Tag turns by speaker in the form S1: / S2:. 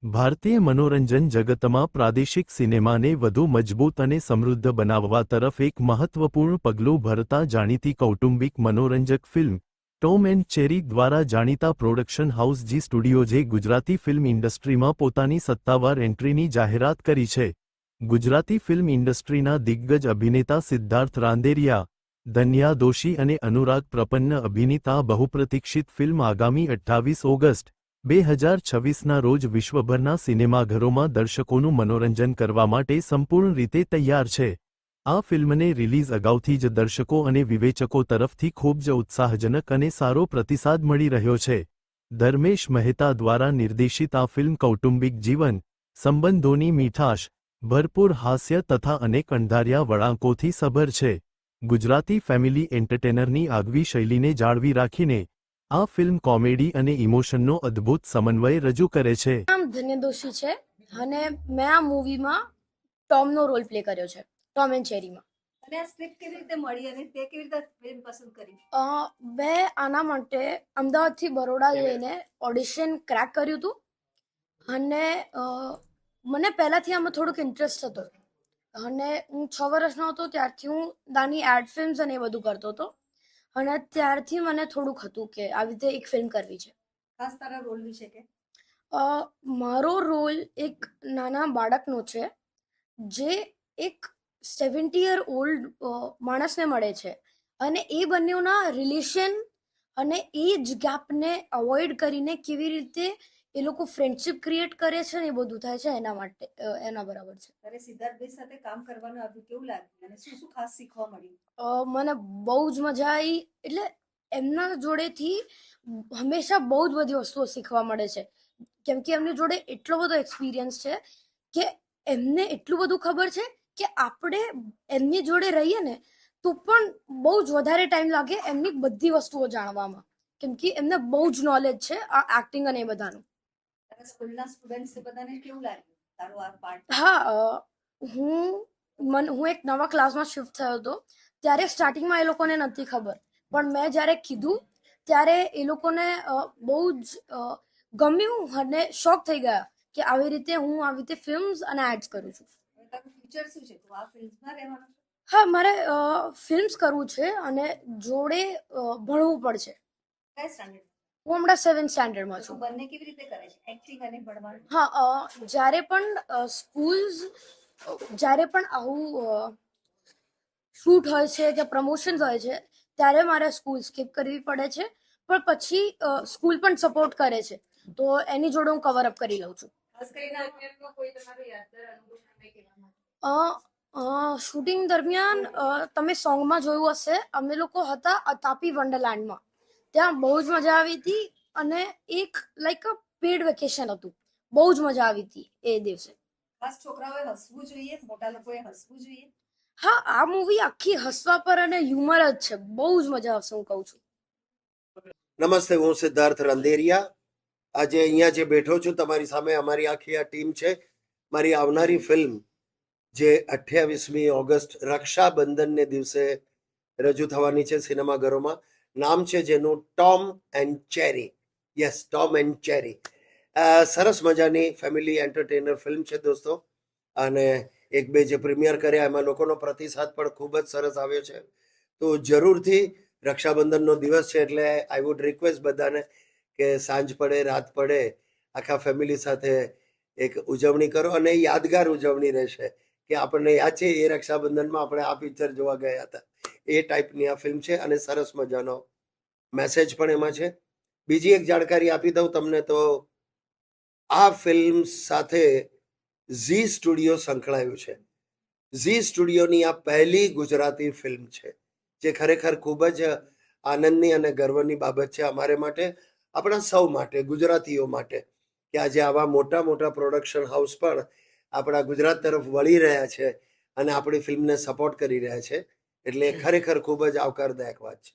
S1: ભારતીય મનોરંજન જગતમાં પ્રાદેશિક સિનેમાને વધુ મજબૂત અને સમૃદ્ધ બનાવવા તરફ એક મહત્વપૂર્ણ પગલું ભરતા જાણીતી કૌટુંબિક મનોરંજક ફિલ્મ ટોમ એન્ડ ચેરી દ્વારા જાણીતા પ્રોડક્શન હાઉસ જી સ્ટુડિયોઝે ગુજરાતી ફિલ્મ ઇન્ડસ્ટ્રીમાં પોતાની સત્તાવાર એન્ટ્રીની જાહેરાત કરી છે. ગુજરાતી ફિલ્મ ઇન્ડસ્ટ્રીના દિગ્ગજ અભિનેતા સિદ્ધાર્થ રાંદેરિયા, ધન્યા દોશી અને અનુરાગ પ્રપન્ન અભિનીત આ બહુપ્રતીક્ષિત ફિલ્મ આગામી 28 ઓગસ્ટ 2026ના રોજ વિશ્વભરના સિનેમાઘરોમાં દર્શકોનું મનોરંજન કરવા માટે સંપૂર્ણ રીતે તૈયાર છે. આ ફિલ્મને રિલીઝ અગાઉથી જ દર્શકો અને વિવેચકો તરફથી ખૂબ જ ઉત્સાહજનક અને સારો પ્રતિસાદ મળી રહ્યો છે. ધર્મેશ મહેતા દ્વારા નિર્દેશિત આ ફિલ્મ કૌટુંબિક જીવન, સંબંધોની મીઠાશ, ભરપૂર હાસ્ય તથા અનેક અણધાર્યા વળાંકોથી સભર છે. ગુજરાતી ફેમિલી એન્ટરટેનરની આગવી શૈલીને જાળવી રાખીને આ ફિલ્મ કોમેડી અને ઇમોશનનો અદ્ભુત સમન્વય રજૂ કરે છે.
S2: નામ ધન્ય દોશી છે અને મેં આ મૂવીમાં ટોમનો રોલ પ્લે કર્યો છે, ટોમ એન્ડ ચેરીમાં.
S3: અને આ સ્ક્રિપ્ટ કેવી રીતે મળી અને તે કેવી રીતે ફિલ્મ પસંદ કરી?
S2: મેં આના માટે અમદાવાદથી બરોડા જઈને ઓડિશન ક્રેક કર્યું હતું અને મને પહેલાંથી આમાં થોડુંક ઇન્ટરેસ્ટ હતો અને હું 6 વર્ષનો હતો ત્યારથી હું નાની એડ ફિલ્મ્સ અને એ બધું કરતો હતો અને ત્યારથી મને થોડુંક હતું કે આવી રીતે એક ફિલ્મ કરવી છે.
S3: ખાસ તારા રોલ વિશે કે?
S2: મારો રોલ એક નાના બાળકનો છે જે એક 70 યર ઓલ્ડ માણસને મળે છે અને એ બંનેના રિલેશન અને એજ ગેપને અવોઇડ કરીને કેવી રીતે એ લોકો ફ્રેન્ડશિપ ક્રિએટ કરે છે ને એ બધું થાય છે એના માટે એના બરાબર છે.
S3: તારે સિદ્ધાર્થભાઈ સાથે કામ કરવાનું આવ્યું, કેવું લાગ્યું અને શું શું ખાસ શીખવા મળ્યું?
S2: મને બહુ જ મજા આવી. એટલે એમના જોડેથી હંમેશા બહુ જ બધી વસ્તુઓ શીખવા મળે છે કેમ કે એમની જોડે એટલો બધો એક્સપિરિયન્સ છે કે એમને એટલું બધું ખબર છે કે આપણે એમની જોડે રહીએ ને તો પણ બહુ જ વધારે ટાઈમ લાગે એમની બધી વસ્તુઓ જાણવામાં કેમ કે એમને બહુ જ નોલેજ છે આ એક્ટિંગ અને એ બધાનું.
S3: તારા સ્કૂલના સ્ટુડન્ટ્સ બધાને કેવું લાગ્યું તારું આ પાર્ટ?
S2: હા, હું એક નવા ક્લાસમાં શિફ્ટ થયો હતો ત્યારે સ્ટાર્ટિંગમાં એ લોકોને નથી ખબર, પણ મેં જ્યારે કીધું ત્યારે એ લોકોને બહુ જ ગમ્યું અને શોક થઈ ગયા કે આવી રીતે હું આવી રીતે ફિલ્મ્સ અને એડ્સ કરું છું.
S3: તારું ફ્યુચર શું છે? તું આ ફિલ્મમાં રહેવાનું છે?
S2: હા, મારે ફિલ્મ્સ કરવું છે અને જોડે ભણવું પડશે.
S3: કયા સ્ટાન્ડર્ડ?
S2: હું હમણાં 7th સ્ટાન્ડર્ડમાં છું.
S3: બંને કેવી રીતે કરે છે, એક્ટિંગ અને ભણવાનું?
S2: હા, જ્યારે પણ જ્યારે પણ આવું શૂટ હોય છે કે પ્રમોશન્સ હોય છે ત્યારે મારે સ્કૂલ સ્કીપ કરવી પડે છે, પણ પછી સ્કૂલ પણ સપોર્ટ કરે છે તો એની જોડે હું કવર અપ કરી લઉં છું.
S3: ખાસ કરીને કોઈ તમારો યાદગાર અનુભવ તમે કહેવા માંગો?
S2: શૂટિંગ દરમિયાન તમે સોંગમાં જોયું હશે અમે લોકો હતા તાપી વન્ડરલેન્ડમાં. ત્યાં બહુ જ મજા આવી હતી અને એક લાઈક અ પેડ વેકેશન હતું. બહુ જ મજા આવી હતી એ દિવસે.
S3: ખાસ છોકરાઓએ હસવું જોઈએ, મોટા લોકોએ હસવું જોઈએ?
S2: હા, આ મૂવી આખી હસવા પર અને હ્યુમર જ છે. બહુ જ મજા આવશે, હું કહું છું.
S4: નમસ્તે, હું સિદ્ધાર્થ રાંદેરિયા. આજે અહીંયા જે બેઠો છું તમારી સામે અમારી આખી આ ટીમ છે. મારી આવનારી ફિલ્મ જે 28મી ઓગસ્ટ રક્ષાબંધનને દિવસે રજૂ થવાની છે સિનેમાઘરોમાં, નામ છે જેનું Tom and cherry. Yes, Tom and cherry. સરસ મજાની ફેમિલી એન્ટરટેનર ફિલ્મ છે દોસ્તો, અને એક બે જે પ્રીમિયર કર્યા એમાં લોકોનો પ્રતિસાદ પણ ખૂબ જ સરસ આવ્યો છે. તો જરૂરથી રક્ષાબંધનનો દિવસ છે એટલે આઈ વુડ રિક્વેસ્ટ બધાને કે સાંજ પડે રાત પડે આખા ફેમિલી સાથે એક ઉજવણી કરો અને યાદગાર ઉજવણી રહેશે કે આપણને યાદ છે એ રક્ષાબંધનમાં આપણે આ પિક્ચર જોવા ગયા હતા. એ ટાઈપની આ ફિલ્મ છે અને સરસ મજાનો મેસેજ પણ એમાં છે. બીજી એક જાણકારી આપી દઉં તમને તો આ ફિલ્મ સાથે ઝી સ્ટુડિયો સંકળાયું છે. ઝી સ્ટુડિયોની આ પહેલી ગુજરાતી ફિલ્મ છે જે ખરેખર ખૂબ જ આનંદની અને ગર્વની બાબત છે અમારે માટે, આપણા સૌ માટે, ગુજરાતીઓ માટે, કે આજે આવા મોટા મોટા પ્રોડક્શન હાઉસ પણ આપણા ગુજરાત તરફ વળી રહ્યા છે અને આપણી ફિલ્મને સપોર્ટ કરી રહ્યા છે. એટલે ખરેખર ખૂબ જ આવકારદાયક વાત છે.